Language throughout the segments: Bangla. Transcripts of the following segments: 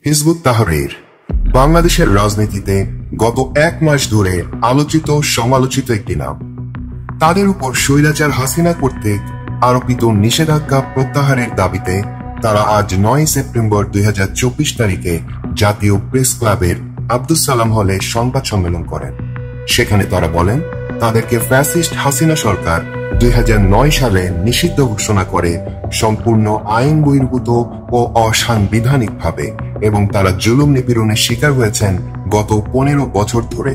হিজবুত তাহরীর বাংলাদেশের রাজনীতিতে গত এক মাস ধরে আলোচিত সমালোচিত একটি নাম। তাদের উপর স্বৈরাচার হাসিনা কর্তৃক আরোপিত নিষেধাজ্ঞা প্রত্যাহারের দাবিতে তারা আজ 9 সেপ্টেম্বর 2024 তারিখে জাতীয় প্রেস ক্লাবের আব্দুস সালাম হলে সংবাদ সম্মেলন করেন। সেখানে তারা বলেন, তাদেরকে ফ্যাসিস্ট হাসিনা সরকার 2009 সালে নিষিদ্ধ ঘোষণা করে সম্পূর্ণ আইন বহির্ভূত ও অসাংবিধানিকভাবে, এবং তারা জুলুম নিপীড়নের শিকার হয়েছেন গত 15 বছর ধরে।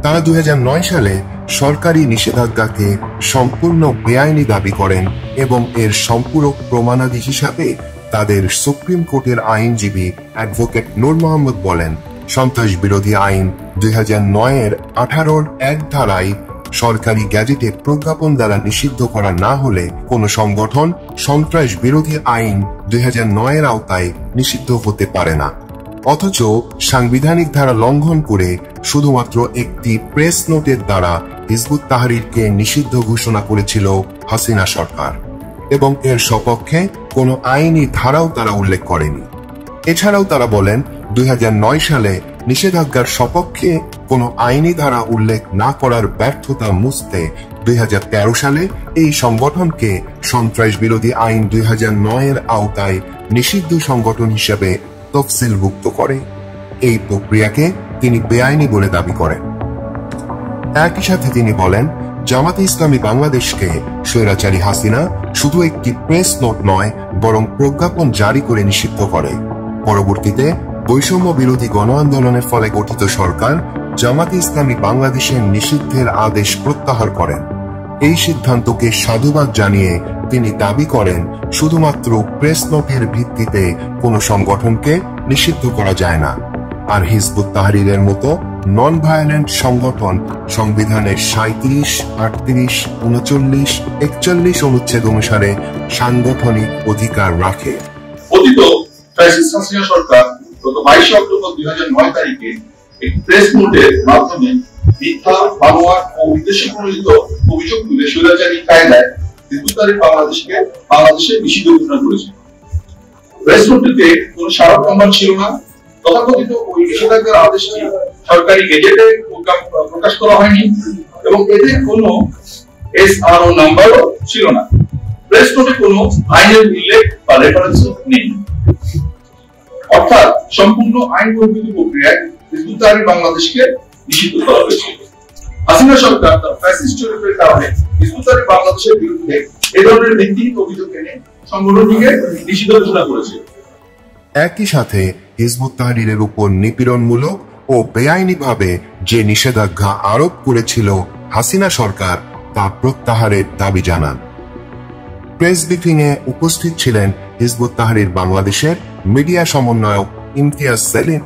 তারা 2009 সালে সরকারি নিষেধাজ্ঞাকে সম্পূর্ণ বেআইনি দাবি করেন এবং এর সম্পূরক প্রমাণাদি হিসাবে তাদের সুপ্রিম কোর্টের আইনজীবী অ্যাডভোকেট নূর মোহাম্মদ বলেন, সন্ত্রাস বিরোধী আইন 2009-এর 18-র 1 ধারায় সরকারি গ্যাজেটে প্রজ্ঞাপন দ্বারা নিষিদ্ধ করা না হলে কোন সংগঠন সন্ত্রাস বিরোধী আইন 2009-এর আওতায় নিষিদ্ধ হতে পারে না। অথচ সাংবিধানিক ধারা লঙ্ঘন করে শুধুমাত্র একটি প্রেস নোটের দ্বারা হিজবুত তাহরীরকে নিষিদ্ধ ঘোষণা করেছিল হাসিনা সরকার, এবং এর সপক্ষে কোনো আইনি ধারাও তারা উল্লেখ করেনি। এছাড়াও তারা বলেন, 2009 সালে নিষেধাজ্ঞার সপক্ষে কোনো আইনি ধারা উল্লেখ না করার ব্যর্থতা মুছতে 2013 সালে এই সংগঠনকে সন্ত্রাস বিরোধী আইন 2009-এর আওতায় নিষিদ্ধ সংগঠন হিসেবে তফসিলভুক্ত করে। এই প্রক্রিয়াকে তিনি বেআইনি বলে দাবি করেন। একই সাথে তিনি বলেন, জামাতে ইসলামী বাংলাদেশকে স্বৈরাচারী হাসিনা শুধু একটি প্রেস নোট নয়, বরং প্রজ্ঞাপন জারি করে নিষিদ্ধ করে। পরবর্তীতে বৈষম্য বিরোধী গণ আন্দোলনের ফলে গঠিত সরকার জামাতে ইসলামী বাংলাদেশের নিষিদ্ধের আদেশ প্রত্যাহার করেন। এই সিদ্ধান্তকে সাধুবাদ জানিয়ে তিনি দাবি করেন, শুধুমাত্র প্রেস নোটের ভিত্তিতে কোনো সংগঠনকে নিষিদ্ধ করা যায় না। আর হিজবুত তাহরীরের মতো নন ভায়োলেন্ট সংগঠন সংবিধানের 37, 38, 39, 41 অনুচ্ছেদ অনুসারে সাংগঠনিক অধিকার রাখে। অতীত ফ্যাসিস্ট হাসিনা সরকার গত 22 অক্টোবর 2009 তারিখে একটি প্রেস নোটের মাধ্যমে মিথ্যা, বানোয়াট ও উদ্দেশ্যপ্রণোদিত অভিযোগ তুলে স্বৈরাচারী কায়দায় হিজবুত তাহরীর বাংলাদেশে নিষিদ্ধ ঘোষণা করেছে। প্রেস নোটটিতে কোনো স্মারক নম্বর ছিল না। তথাকথিত ওই নিষেধাজ্ঞার আদেশটি সরকারি গেজেটে প্রকাশ করা হয়নি এবং এতে কোনো এসআরও নাম্বারও ছিল না। প্রেস নোটে কোনো আইনের উল্লেখ বা রেফারেন্স নেই। অর্থাৎ সম্পূর্ণ আইন বহির্ভূত প্রক্রিয়ায় হিজবুত তাহরীর বাংলাদেশকে নিষিদ্ধ করা হয়েছে। হাসিনা সরকার তার ফ্যাসিস্ট চরিত্রের কারণে হিজবুত তাহরীর বাংলাদেশের বিরুদ্ধে এই ধরনের ভিত্তিহীন অভিযোগ এনে সংগঠনটিকে নিষিদ্ধ ঘোষণা করেছে। একই সাথে হিজবুত তাহরীরের উপর নিপীড়নমূলক ও বেআইনিভাবে যে নিষেধাজ্ঞা আরোপ করেছিল হাসিনা সরকার, তা প্রত্যাহারের দাবি জানান। প্রেস ব্রিফিং এ উপস্থিত ছিলেন হিজবুত তাহরীর বাংলাদেশের মিডিয়া সমন্বয়ক ইমতিয়াজ সেলিম।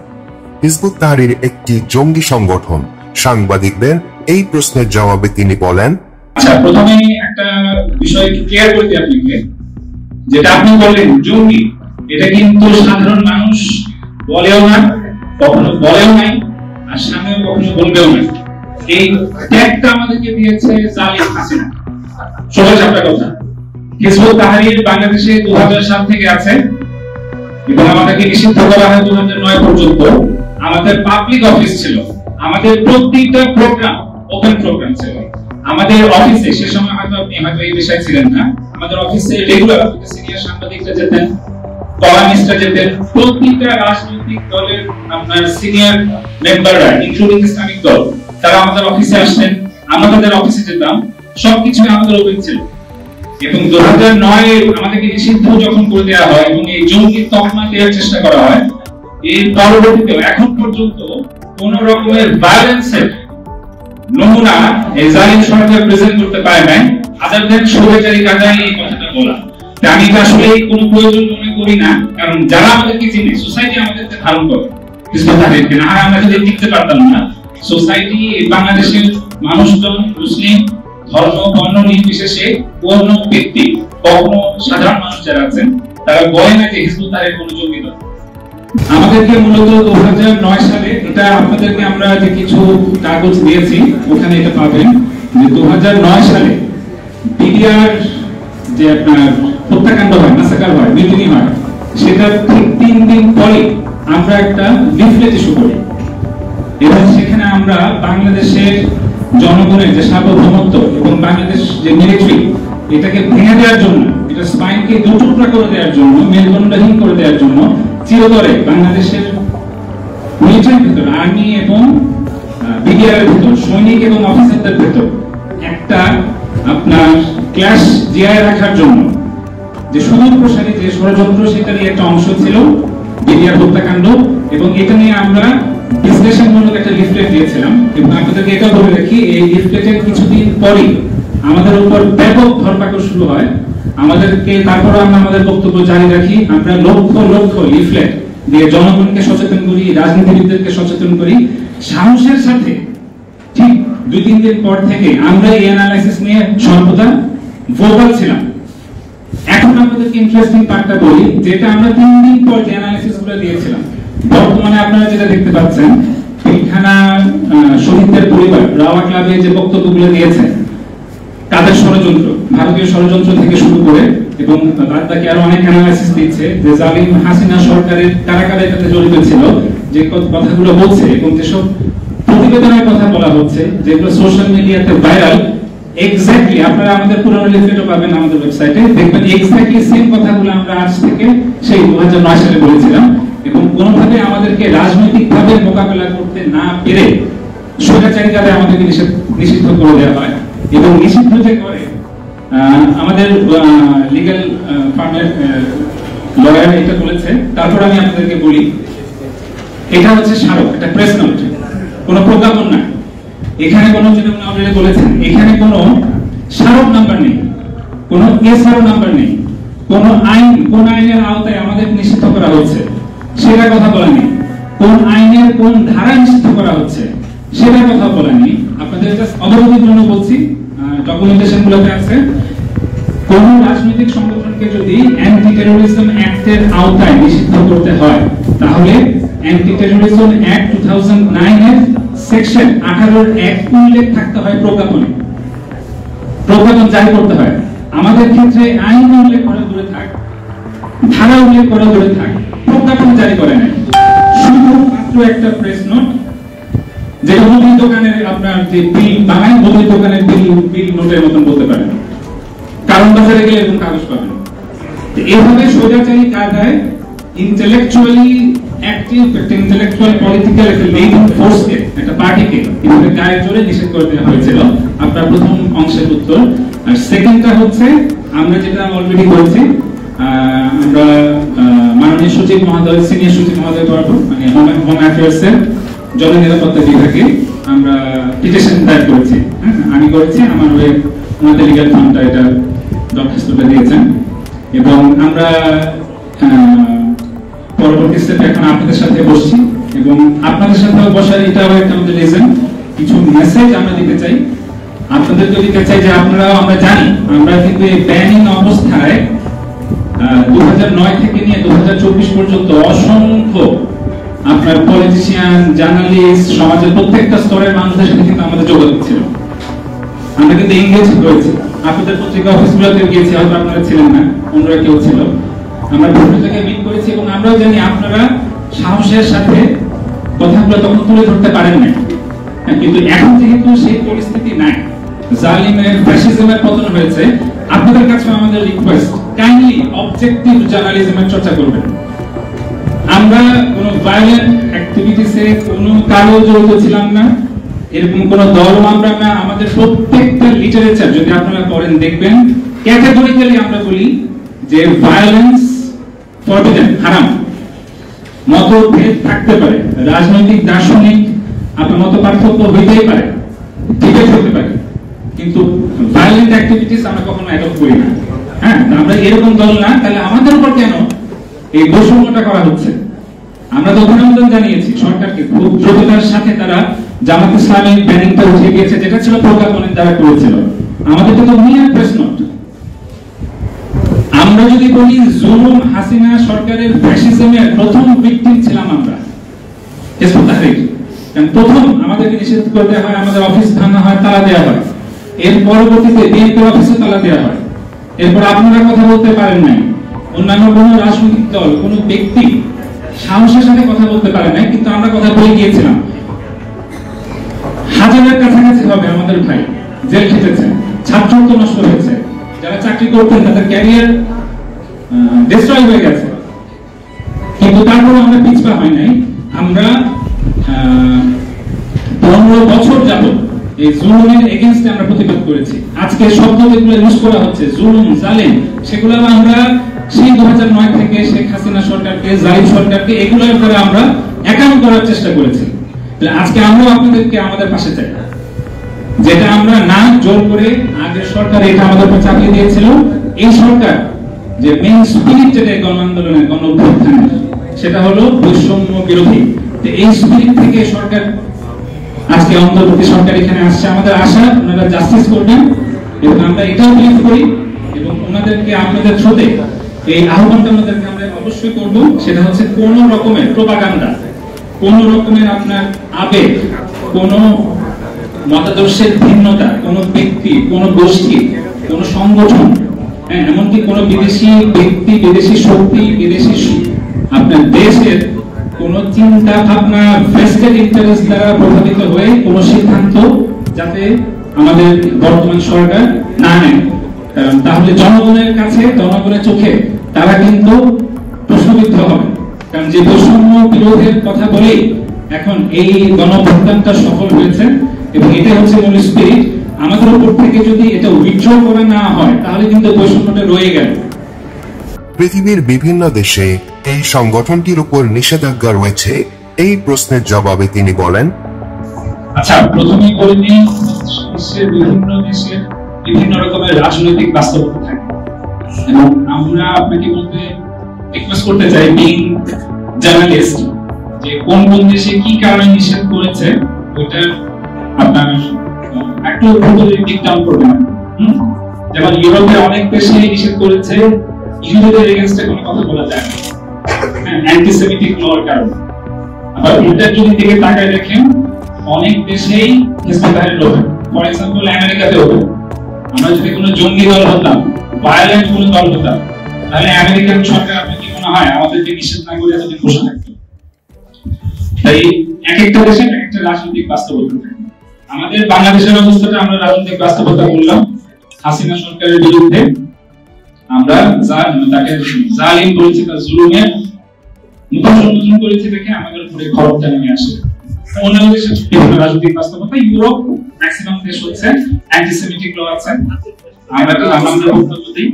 হিজবুত তাহরীর একটি জঙ্গি সংগঠন। সাংবাদিকদের এই প্রশ্নের জবাবে তিনি বলেন, আচ্ছা, প্রথমে একটা বিষয় ক্লিয়ার করতে আপনাকে, যেটা আপনি বললেন জঙ্গি, এটা কিন্তু সাধারণ মানুষ বলেও না, কখনো বলেও নাই, আর সামনে কখনো বলবেও না। এই ট্যাগটা আমাদেরকে দিয়েছে জালিম হাসিনা। সহজ একটা কথা, হিজবুত তাহরীর বাংলাদেশে 2000 সাল থেকে আছে এবং আমাদেরকে নিষিদ্ধ করা হয় 2009 পর্যন্ত। আমাদের পাবলিক অফিস ছিল, আমাদের প্রত্যেকটা প্রোগ্রাম ওপেন প্রোগ্রাম ছিল। আমাদের অফিসে সে সময় হয়তো আপনি হয়তো এই বিষয়ে ছিলেন না, আমাদের অফিসে রেগুলার সিনিয়র সাংবাদিকরা যেতেন, কলামিস্টরা যেতেন, প্রত্যেকটা রাজনৈতিক দলের আপনার সিনিয়র মেম্বাররা ইনক্লুডিং ইসলামিক দল, তারা আমাদের অফিসে আসতেন, আমরা তাদের অফিসে যেতাম। সবকিছু আমাদের ওপেন ছিল। এবং 2009 আমাদেরকে নিষিদ্ধ যখন করে দেওয়া হয় এবং এই জঙ্গি তকমা দেওয়ার চেষ্টা করা হয়, এর পরবর্তীতে এখন পর্যন্ত কোন রকমের ভায়োলেন্সের নমুনা এই জালিম সরকার প্রেজেন্ট করতে পারে নাই, আদার দেন স্বৈরাচারী কায়দায় এই কথাটা বলা। আমি আসলে কোনো প্রয়োজন মনে করি না, কারণ যারা আমাদেরকে চিনে, সোসাইটি আমাদেরকে ধারণ করে, হিজবুত তাহরীরকে না আমরা যদি টিকতে পারতাম না। সোসাইটি বাংলাদেশের মানুষজন, মুসলিম ধর্ম বর্ণ নির্বিশেষে কোন ব্যক্তি, কখনো সাধারণ মানুষ যারা আছেন, তারা বলে না যে হিজবুত তাহরীর কোনো জঙ্গি দল। আমাদেরকে মূলত 2009 সালে, এটা আপনাদেরকে আমরা যে কিছু কাগজ দিয়েছি ওখানে এটা পাবেন, যে 2009 সালে বিডিআর যে আপনার হত্যাকাণ্ড হয়, মাসাকার হয়, মিটিং হয়, সেটা ঠিক 3 দিন পরে আমরা একটা লিফলেট ইস্যু করি এবং সেখানে আমরা বাংলাদেশের জনগণের যে সার্বভৌমত্ব এবং বাংলাদেশ যে মিলিটারি এটাকে ভেঙে দেওয়ার জন্য, এটা স্পাইনকে দুটুকরা করে দেওয়ার জন্য, মেরুদণ্ডহীন করে দেওয়ার জন্য চিরতরে বাংলাদেশের মিলিটারির ভিতর, আর্মি এবং বিডিআর এর ভিতর, সৈনিক এবং অফিসারদের ভিতর একটা আপনার ক্লাশ জিয়ায় রাখার জন্য যে সুদূর প্রসারী যে ষড়যন্ত্র, সেটারই একটা অংশ ছিল বিডিআর হত্যাকাণ্ড। এবং এটা নিয়ে আমরা বিশ্লেষণমূলক একটা লিফলেট দিয়েছিলাম এবং আপনাদেরকে এটা বলে রাখি, এই লিফলেটের কিছুদিন পরই আমাদের উপর ব্যাপক ধরপাকড় শুরু হয় আমাদেরকে। তারপরে আমরা আমাদের বক্তব্য জারি রাখি, আমরা লক্ষ লক্ষ লিফলেট দিয়ে জনগণকে সচেতন করি, রাজনীতিবিদদেরকে সচেতন করি সাহসের সাথে। ঠিক 2-3 দিন পর থেকে আমরা এই অ্যানালাইসিস নিয়ে সর্বদা ভোকাল ছিলাম। এখন আপনাদেরকে ইন্টারেস্টিং পার্টটা বলি, যেটা আমরা 3 দিন পর যে অ্যানালাইসিস গুলো দিয়েছিলাম, বর্তমানে আপনারা যেটা দেখতে পাচ্ছেন, পিলখানা শহীদদের পরিবার রাওয়া ক্লাবে যে বক্তব্যগুলো দিয়েছে, তাদের ষড়যন্ত্র, ভারতীয় ষড়যন্ত্র থেকে শুরু করে এবং বাদ বাকি আরো অনেক অ্যানালাইসিস দিচ্ছে যে জালিম হাসিনা সরকারের কারা কারা এটাতে জড়িত ছিল, যে কথাগুলো বলছে এবং যেসব প্রতিবেদনের কথা বলা হচ্ছে যেগুলো সোশ্যাল মিডিয়াতে ভাইরাল, এক্স্যাক্টলি আপনারা আমাদের পুরনো লিফলেটও পাবেন আমাদের ওয়েবসাইটে, দেখবেন এক্স্যাক্টলি সেম কথাগুলো আমরা আজ থেকে সেই 2009 সালে বলেছিলাম। এবং কোনোভাবে আমাদেরকে রাজনৈতিকভাবে মোকাবেলা করতে না পেরে স্বৈরাচারী যারা আমাদেরকে নিষিদ্ধ করে দেওয়া হয় এবং নিষিদ্ধ যে করে আমাদের লিগ্যাল ফার্মের লয়ার এটা বলেছে। তারপর আমি আপনাদেরকে বলি, এটা হচ্ছে স্মারক, একটা প্রেস নোট, কোনো প্রজ্ঞাপন না। এখানে কোনো, যেটা উনি অলরেডি বলেছেন, এখানে কোনো স্মারক নাম্বার নেই, কোনো এসআরও নাম্বার নেই, কোনো আইন, কোন আইনের আওতায় আমাদের নিষিদ্ধ করা হচ্ছে সেটা কথা বলা নেই, কোন আইনের কোন ধারা নিষিদ্ধ করা হচ্ছে সেটা কথা বলা নেই। আপনাদের জাস্ট অবগতির জন্য বলছি, ডকুমেন্টেশন গুলোতে আছে, কোন রাজনৈতিক সংগঠনকে যদি অ্যান্টি টেরোরিজম অ্যাক্টের আওতায় নিষিদ্ধ করতে হয় তাহলে অ্যান্টি টেরোরিজম অ্যাক্ট 2009 এর সেকশন 18 এর 1 উল্লেখ থাকতে হয় প্রজ্ঞাপনে, প্রজ্ঞাপন জারি করতে হয়। আমাদের ক্ষেত্রে আইন উল্লেখ করা দূরে থাক, ধারা উল্লেখ করা দূরে থাক, প্রজ্ঞাপন জারি করে নাই, শুধুমাত্র একটা প্রেস নোট, যেটা মুদি দোকানের আপনার যে বিল বানায়, মুদি দোকানের বিল নোটের মতন বলতে পারেন, কারণ বাজারে গেলে এরকম কাগজ পাবেন। এইভাবে স্বৈরাচারী কায়দায় ইন্টেলেকচুয়ালি অ্যাক্টিভ একটা ইন্টেলেকচুয়াল পলিটিক্যাল একটা লিডিং ফোর্সকে, একটা পার্টিকে এভাবে গায়ে জোরে নিষেধ করে দেওয়া হয়েছিল। আপনার প্রথম অংশের উত্তর। আর সেকেন্ডটা হচ্ছে আমরা যেটা অলরেডি বলছি, আমরা মাননীয় সচিব মহোদয়, সিনিয়র সচিব মহোদয় বরাবর, মানে হোম অ্যাফেয়ার্স এর জননিরাপত্তা বিভাগে আমরা পিটিশন দায়ের করেছি। আমি করেছি, আমার হয়ে আমাদের লিগ্যাল ফার্মটা এটা দরখাস্তটা দিয়েছেন এবং আমরা পরবর্তী স্টেপে এখন আপনাদের সাথে বসছি এবং আপনাদের সাথে বসার এটাও একটা আমাদের রিজন, কিছু মেসেজ আমরা দিতে চাই, আপনাদেরকে দিতে চাই যে আপনারাও, আমরা জানি আমরা কিন্তু এই ব্যানিং অবস্থায় 2009 থেকে নিয়ে 2024 পর্যন্ত অসংখ্য আপনার পলিটিশিয়ান, জার্নালিস্ট, সমাজের প্রত্যেকটা স্তরের মানুষদের সাথে কিন্তু আমাদের যোগাযোগ ছিল, আমরা কিন্তু এনগেজ হয়েছি। আপনাদের পত্রিকা অফিসগুলোতে গিয়েছি, হয়তো আপনারা ছিলেন না, অন্যরা কেউ ছিল, আমরা বিভিন্ন জায়গায় মিট করেছি এবং আমরাও জানি আপনারা সাহসের সাথে কথাগুলো তখন তুলে ধরতে পারেন না। কিন্তু এখন যেহেতু সেই পরিস্থিতি নাই, জালিমের ফ্যাসিজমের পতন হয়েছে, আপনাদের কাছে আমাদের রিকোয়েস্ট, কাইন্ডলি অবজেক্টিভ জার্নালিজমের চর্চা করবেন। আমরা কোনো ভায়োলেন্ট অ্যাক্টিভিটিসে কোনো কারো জড়িত ছিলাম না, এরকম কোনো দল আমরা না। আমাদের প্রত্যেকটা লিটারেচার যদি আপনারা পড়েন দেখবেন ক্যাটাগরিক্যালি আমরা বলি যে ভায়োলেন্স ফরবিডেন, হারাম। মতভেদ থাকতে পারে, রাজনৈতিক দার্শনিক আপনার মত পার্থক্য হইতেই পারে, ডিবেট হতে পারে, কিন্তু ভায়োলেন্ট অ্যাক্টিভিটিস আমরা কখনো অ্যাডপ্ট করি না। হ্যাঁ, আমরা এরকম দল না। তাহলে আমাদের উপর কেন এই বৈষম্যটা করা হচ্ছে? আমরা তো অভিনন্দন জানিয়েছি সরকারকে, খুব দ্রুততার সাথে তারা জামাত ইসলামের ব্যানিংটা উঠিয়ে দিয়েছে, যেটা ছিল প্রজ্ঞাপনের দ্বারা করেছিল। আমাদের তো মিয়া প্রেস নোট। আমরা যদি বলি জুলুম হাসিনা সরকারের ফ্যাসিজমের প্রথম ভিকটিম ছিলাম আমরা, হিজবুত তাহরির। কারণ প্রথম আমাদেরকে নিষেধ করে দেওয়া হয়, আমাদের অফিস ভাঙা হয়, তালা দেওয়া হয়, এর পরবর্তীতে বিএনপির অফিসে তালা দেওয়া হয়, এরপর আপনারা কথা বলতে পারেন নাই, অন্যান্য কোনো রাজনৈতিক দল, কোনো ব্যক্তি সাহসের সাথে কথা বলতে পারে নাই, কিন্তু আমরা কথা বলে গিয়েছিলাম। হাজারের কাছাকাছি হবে আমাদের ভাই জেল খেটেছে, ছাত্রত্ব নষ্ট হয়েছে, যারা চাকরি করতেন তাদের ক্যারিয়ার ডিস্ট্রয় হয়ে গেছে, কিন্তু তারপরে আমরা পিছপা হয় নাই। আমরা 15 বছর যাবত এই জুলুমের এগেইনস্টে আমরা প্রতিবাদ করেছি। আজকে শব্দ যেগুলো ইউজ করা হচ্ছে জুলুম, জালেম, সেগুলো আমরা সেই 2009 থেকে শেখ হাসিনা সরকারকে, জালিম সরকারকে, এগুলোর দ্বারা আমরা একাম করার চেষ্টা করেছি। আজকে আমরা আপনাদেরকে আমাদের পাশে চাই, যেটা আমরা না জোর করে আগের সরকার এটা আমাদের উপর চাপিয়ে দিয়েছিল। এই সরকার যে মেইন স্পিরিট যেটা গণ আন্দোলনের, গণ অভ্যুত্থানের, সেটা হলো বৈষম্য বিরোধী। তো এই স্পিরিট থেকে সরকার আজকে অন্তর্বর্তী সরকার এখানে আসছে। আমাদের আশা ওনারা জাস্টিস করবেন, এবং আমরা এটাও বিলিভ করি, এবং ওনাদেরকে আপনাদের থ্রুতে এই আহ্বানটা আমাদেরকে আমরা অবশ্যই করব, সেটা হচ্ছে কোন রকমের প্রোপাগান্ডা, কোন রকমের আপনার আবেগ, কোন মতাদর্শের ভিন্নতা, কোন ব্যক্তি, কোন গোষ্ঠী, কোন সংগঠন, এমনকি কোন বিদেশি ব্যক্তি, বিদেশি শক্তি, বিদেশি আপনার দেশের কোন চিন্তা ভাবনা, ভেস্টেড ইন্টারেস্ট দ্বারা প্রভাবিত হয়ে কোন সিদ্ধান্ত যাতে আমাদের বর্তমান সরকার না নেয়। কারণ তাহলে জনগণের কাছে, জনগণের চোখে তারা কিন্তু প্রশ্নবিদ্ধ হবে। কারণ যে বৈষম্য বিরোধের কথা বলেই এখন এই গণঅভ্যুত্থানটা সফল হয়েছে, এবং এটা হচ্ছে মূল স্পিরিট। আমাদের উপর থেকে যদি এটা উইথড্র করা না হয়, তাহলে কিন্তু বৈষম্যটা রয়ে গেল। পৃথিবীর বিভিন্ন দেশে এই সংগঠনটির উপর নিষেধাজ্ঞা রয়েছে। এই প্রশ্নের জবাবে তিনি বলেন, আচ্ছা, প্রথমেই বলে নিই, বিশ্বের বিভিন্ন দেশের বিভিন্ন রকমের রাজনৈতিক বাস্তবতা থাকে, এবং আমরা আপনাকে বলতে রিকোয়েস্ট করতে চাই, বিং জার্নালিস্ট, যে কোন কোন দেশে কি কারণে নিষেধ করেছে ওইটা আপনার একটু ডিপ ডাউন করবেন। যেমন ইউরোপে অনেক দেশে নিষেধ করেছে ইহুদিদের এগেইনস্টে কোনো কথা বলা যায় না, অ্যান্টিসেমিটিক লর কারণে। আবার উল্টার যদি দিকে তাকায় দেখেন, অনেক দেশেই হিজবুত তাহরির হবে। ফর এক্সাম্পল আমেরিকাতে হবে। আমরা যদি কোনো জঙ্গি দল হতাম, ভায়োলেন্ট কোনো দল হতাম, তাহলে আমেরিকান সরকার, আপনি কি মনে হয় আমাদেরকে নিষেধ না করে এতদিন বসে থাকতো? তাই এক একটা দেশে এক একটা রাজনৈতিক বাস্তবতা থাকে। আমাদের বাংলাদেশের অবস্থাটা আমরা রাজনৈতিক বাস্তবতা বললাম, হাসিনা সরকারের বিরুদ্ধে আমরা তাকে জালিম বলেছি, তার জুলুমের মুখোমুখি করেছি দেখে আমাদের উপরে খবরটা নেমে আসে। অন্যান্য দেশের বিভিন্ন রাজনৈতিক বাস্তবতা, ইউরোপ ম্যাক্সিমাম দেশ হচ্ছে অ্যান্টিসেমিটিক ল আছে। আমরা তো আমাদের বক্তব্য দিই,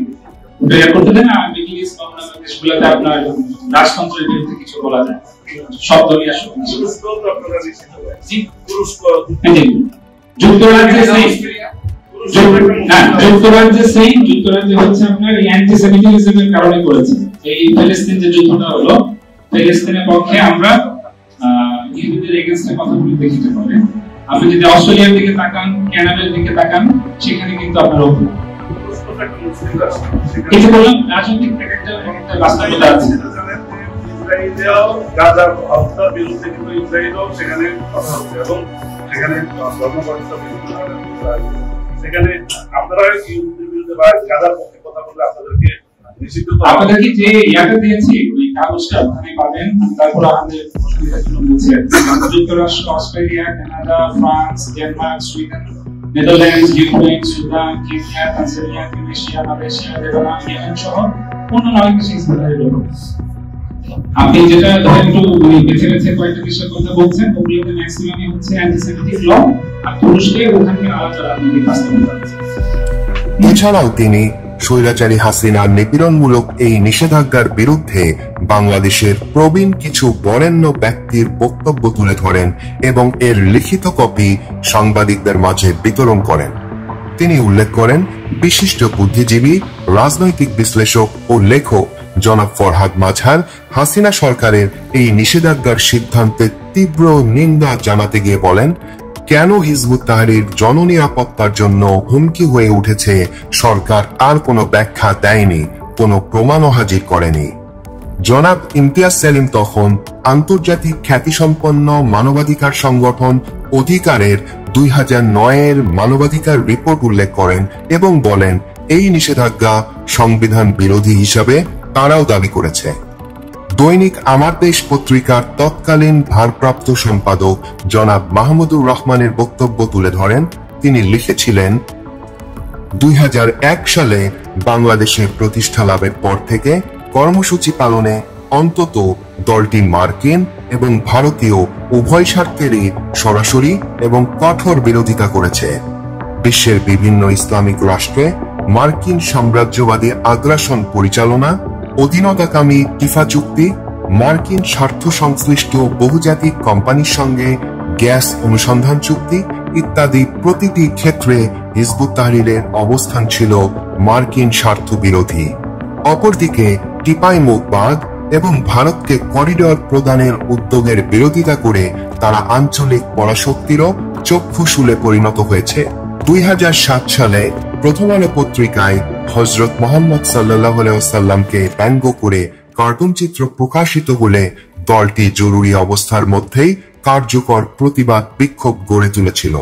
বের করতে দেন না, মিডল ইস্ট বা অন্যান্য দেশগুলোতে আপনার রাজতন্ত্রের বিরুদ্ধে কিছু বলা যায়, সব দলই আসলে যুক্তরাজ্যে যুক্তরাজ্যে হচ্ছে আপনার এই অ্যান্টিসেমিটিজমের কারণে করেছে। এই ফিলিস্তিন যে যুদ্ধটা হলো, ফিলিস্তিনের পক্ষে আমরা ইহুদিদের এগেইনস্টে কথা বলে দেখিতে পারে। আপনি যদি অস্ট্রেলিয়ার দিকে তাকান, কানাডার দিকে তাকান, সেখানে কিন্তু আপনার কিছু বললাম রাজনৈতিক একটা বাস্তবতা আছে। ইসরায়েলেও গাজার হত্যার বিরুদ্ধে কিন্তু ইসরায়েলও সেখানে কথা হচ্ছে, এবং সেখানে ধর্মপরিচয় বিরুদ্ধে সেখানে আপনারা ইহুদিদের বিরুদ্ধে বা গাজার পক্ষে কথা বললে আপনাদেরকে নিষিদ্ধ করা। আপনাদেরকে যে ইয়াটা দিয়েছি ওই কাগজটা ওখানে পাবেন। তারপর আমাদের অসুবিধার জন্য বলছি, যুক্তরাষ্ট্র, Australia, Canada, France, Denmark, Sweden, Netherlands, Ukraine, Sudan, Kenya, Tanzania, Indonesia, Malaysia, Lebanon, Yemen সহ অন্যান্য অনেক দেশে ইসরায়েলের লোক। আপনি যেটা একটু বেছে বেছে কয়েকটা দেশের কথা বলছেন, ওগুলোতে ম্যাক্সিমামই হচ্ছে অ্যান্টিসেমিটিক ল, আর তুরস্কে ওখানকার আলাদা রাজনৈতিক বাস্তবতা আছে। এছাড়াও তিনি স্বৈরাচারী হাসিনার নিপীড়নমূলক এই নিষেধাজ্ঞার বিরুদ্ধে বাংলাদেশের প্রবীণ কিছু বরেণ্য ব্যক্তির বক্তব্য তুলে ধরেন এবং এর লিখিত কপি সাংবাদিকদের মাঝে বিতরণ করেন। তিনি উল্লেখ করেন, বিশিষ্ট বুদ্ধিজীবী, রাজনৈতিক বিশ্লেষক ও লেখক জনাব ফরহাদ মাঝহার হাসিনা সরকারের এই নিষেধাজ্ঞার সিদ্ধান্তের তীব্র নিন্দা জানাতে গিয়ে বলেন, কেন হিজবুত তাহরির জননিরাপত্তার জন্য হুমকি হয়ে উঠেছে সরকার আর কোনো ব্যাখ্যা দেয়নি, কোনো প্রমাণও হাজির করেনি। জনাব ইমতিয়াজ সেলিম তখন আন্তর্জাতিক খ্যাতিসম্পন্ন মানবাধিকার সংগঠন অধিকারের 2009-এর মানবাধিকার রিপোর্ট উল্লেখ করেন এবং বলেন, এই নিষেধাজ্ঞা সংবিধান বিরোধী হিসাবে তারাও দাবি করেছে। দৈনিক আমার দেশ পত্রিকার তৎকালীন ভারপ্রাপ্ত সম্পাদক জনাব মাহমুদুর রহমানের বক্তব্য তুলে ধরেন। তিনি লিখেছিলেন, 2001 সালে বাংলাদেশের প্রতিষ্ঠা লাভের পর থেকে কর্মসূচি পালনে অন্তত দলটি মার্কিন এবং ভারতীয় উভয় স্বার্থেরই সরাসরি এবং কঠোর বিরোধিতা করেছে। বিশ্বের বিভিন্ন ইসলামিক রাষ্ট্রে মার্কিন সাম্রাজ্যবাদী আগ্রাসন পরিচালনা, অধীনতাকামী টিফা চুক্তি, মার্কিন স্বার্থ সংশ্লিষ্ট বহুজাতিক কোম্পানির সঙ্গে গ্যাস অনুসন্ধান চুক্তি ইত্যাদি প্রতিটি ক্ষেত্রে হিজবুত তাহরিরের অবস্থান ছিল মার্কিন স্বার্থ বিরোধী। অপরদিকে টিপাই মুখ বাঁধ এবং ভারতকে করিডর প্রদানের উদ্যোগের বিরোধিতা করে তারা আঞ্চলিক পরাশক্তিরও চক্ষুশূলে পরিণত হয়েছে। 2007 সালে প্রথম আলো পত্রিকায় হযরত মুহাম্মদ সাল্লাল্লাহু আলাইহি ওয়াসাল্লামকে ব্যঙ্গ করে কার্টুন চিত্র প্রকাশিত হলে দলটি জরুরি অবস্থার মধ্যেই কার্যকর প্রতিবাদ বিক্ষোভ গড়ে তুলেছিল।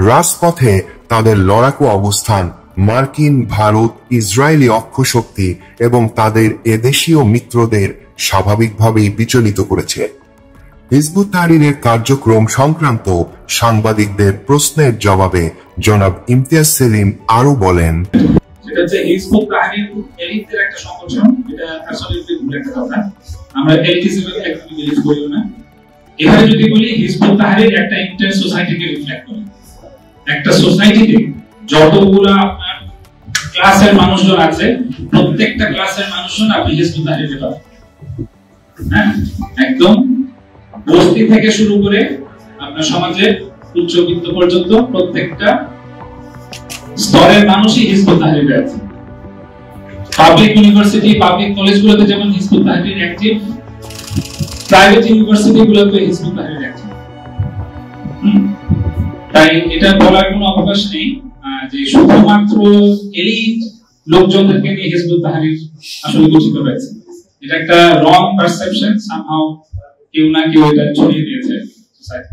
রাজপথে তাদের লড়াকু অবস্থান মার্কিন, ভারত, ইসরায়েলি অক্ষশক্তি এবং তাদের এদেশীয় মিত্রদের স্বাভাবিকভাবেই বিচলিত করেছে। হিজবুত তাহরিরের কার্যক্রম সংক্রান্ত সাংবাদিকদের প্রশ্নের জবাবে জনাব ইমতিয়াজ সেলিম আরো বলেন, সেটা হচ্ছে হিজবুত তাহরির এলিটদের একটা সংগঠন। এটা আসলে ভুল একটা কথা, আমরা এলিটিজমের একদমই বিলিভ করি না। এখানে যদি বলি হিজবুত তাহরির একটা ইন্টার সোসাইটিকে রিফ্লেক্ট করে। একটা সোসাইটিতে যতগুলো আপনার ক্লাসের মানুষজন আছে, প্রত্যেকটা ক্লাসের মানুষজন আপনি হিজবুত তাহরিরে পাবেন। হ্যাঁ, একদম বস্তি থেকে শুরু করে আপনার সমাজের উচ্চবিত্ত পর্যন্ত প্রত্যেকটা স্তরের মানুষই হিজবুত তাহরিরে আছে। পাবলিক ইউনিভার্সিটি, পাবলিক কলেজগুলোতে যেমন Hizb ut Tahrir active, private university গুলোতে হিজবুত তাহরির অ্যাক্টিভ। তাই এটা বলার কোনো অবকাশ নেই যে শুধুমাত্র এলিট লোকজনদেরকে নিয়ে হিজবুত তাহরির আসলে গঠিত হয়েছে। এটা একটা রং পারসেপশন, সামহাউ কেউ না কেউ এটা ছড়িয়ে দিয়েছে সোসাইটি।